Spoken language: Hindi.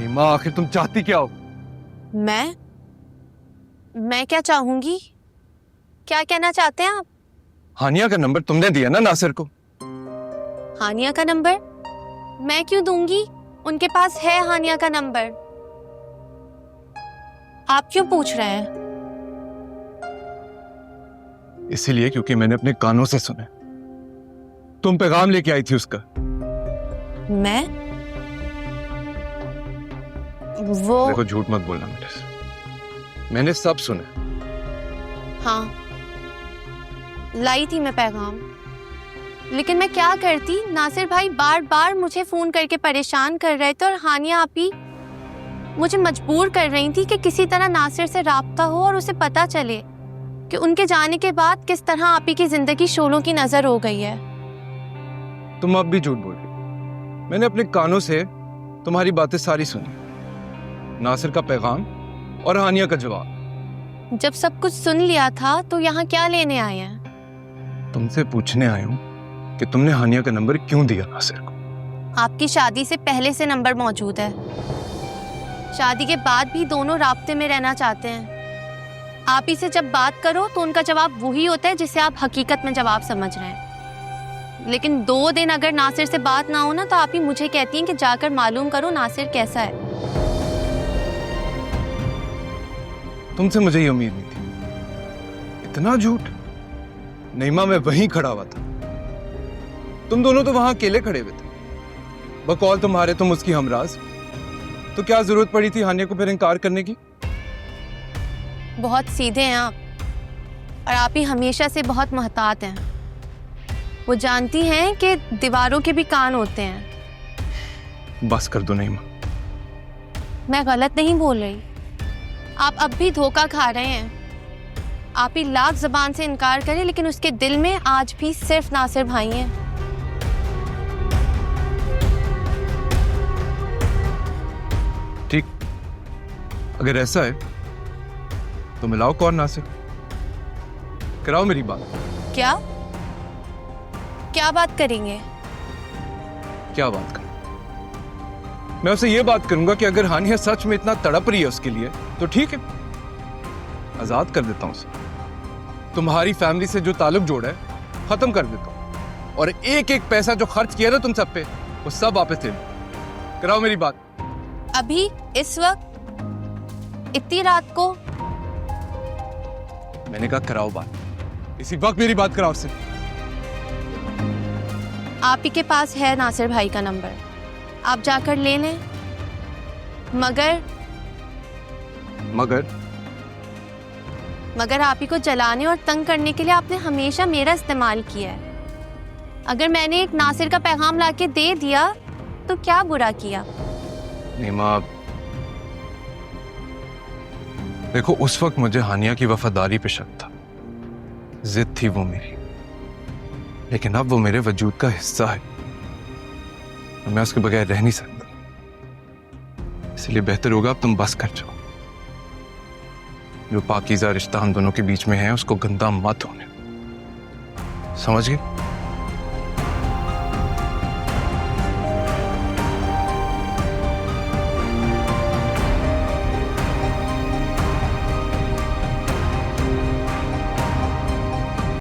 नहीं माँ, आखिर तुम चाहती क्या हो? मैं क्या चाहूंगी? क्या कहना चाहते हैं आप? हानिया का नंबर तुमने दिया ना नासिर को। हानिया का नंबर मैं क्यों दूंगी? उनके पास है हानिया का नंबर। आप क्यों पूछ रहे हैं? इसीलिए क्योंकि मैंने अपने कानों से सुने तुम पैगाम लेके आई थी उसका। वो देखो, झूठ मत बोलना मेरे से, मैंने सब सुना। हाँ, लाई थी मैं पैगाम, लेकिन मैं क्या करती? नासिर भाई बार बार मुझे फोन करके परेशान कर रहे थे और हानिया आपी मुझे मजबूर कर रही थी कि किसी तरह नासिर से राब्ता हो और उसे पता चले कि उनके जाने के बाद किस तरह आपी की जिंदगी शोलों की नजर हो गई है। तुम अब भी झूठ बोल रही हो। मैंने अपने कानों से तुम्हारी बातें सारी सुनी, नासिर का पैगाम और हानिया का जवाब। जब सब कुछ सुन लिया था तो यहाँ क्या लेने आए हैं? तुमसे पूछने आया हूं कि तुमने हानिया का नंबर क्यों दिया नासिर को। आपकी शादी से पहले से नंबर मौजूद है। शादी के बाद भी दोनों राब्ते में रहना चाहते हैं। आप ही से जब बात करो तो उनका जवाब वही होता है जिसे आप हकीकत में जवाब समझ रहे हैं। लेकिन 2 दिन अगर नासिर से बात ना हो ना तो आप ही मुझे कहती हैं कि जाकर मालूम करो नासिर कैसा है। तुमसे मुझे ये उम्मीद नहीं थी। इतना झूठ। नईमा, मैं वहीं खड़ा हुआ था, तुम दोनों तो वहां अकेले खड़े हुए थे, बकौल तुम्हारे तुम उसकी हमराज। तो क्या जरूरत पड़ी थी हानिया को फिर इनकार करने की? बहुत सीधे हैं आप, और आप ही हमेशा से बहुत महतात हैं। वो जानती हैं कि दीवारों के भी कान होते हैं। बस कर दो नईमा। मैं गलत नहीं बोल रही। आप अब भी धोखा खा रहे हैं। आप ही लाख जबान से इनकार करें, लेकिन उसके दिल में आज भी सिर्फ नासिर भाई हैं। ठीक, अगर ऐसा है तो मिलाओ कौन नासिर, कराओ मेरी बात। क्या क्या बात करेंगे? क्या बात करूं? मैं उसे ये बात करूंगा कि अगर हानिया सच में इतना तड़प रही है उसके लिए तो ठीक है, आजाद कर देता हूं उसे। तुम्हारी फैमिली से जो ताल्लुक जोड़ा है खत्म कर देता हूं, और एक एक पैसा जो खर्च किया ना तुम सब पे वो सब वापस ले लो। कराओ मेरी बात। अभी इस वक्त इतनी रात को? मैंने कहा कराओ बात, इसी वक्त मेरी बात कराओ उससे। आप ही के पास है नासिर भाई का नंबर, आप जाकर ले लें। मगर आप ही को जलाने और तंग करने के लिए आपने हमेशा मेरा इस्तेमाल किया है। अगर मैंने एक नासिर का पैगाम लाके दे दिया तो क्या बुरा किया? नीमा, देखो उस वक्त मुझे हानिया की वफादारी पे शक था, जिद थी वो मेरी, लेकिन अब वो मेरे वजूद का हिस्सा है और मैं उसके बगैर रह नहीं सकता। इसलिए बेहतर होगा अब तुम बस कर जाओ। जो पाकीज़ा रिश्ता हम दोनों के बीच में है उसको गंदा मत होने, समझ गए?